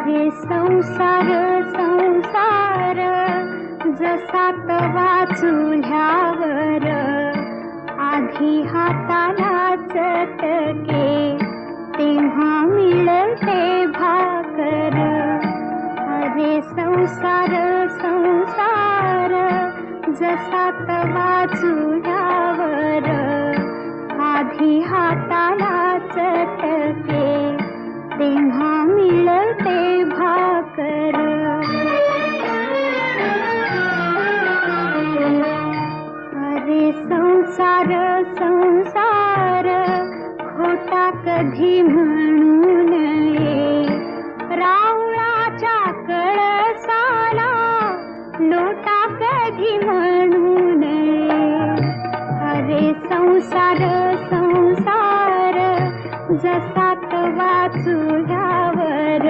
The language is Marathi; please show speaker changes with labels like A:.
A: अरे संसार संसार जसा तवा चुल्यावर, आधी हाताला चटके तेव्हा मिळते भाकर. अरे संसार संसार जसा तवा चुल्यावर, आधी हाताला चटके तेव्हा मिळते भाकर. अरे संसार संसार खोटा कधी म्हणू नये, रावळाच्या कळसाला लोटा कधी म्हणू नये. अरे संसार संसार जसा तवा चुल्या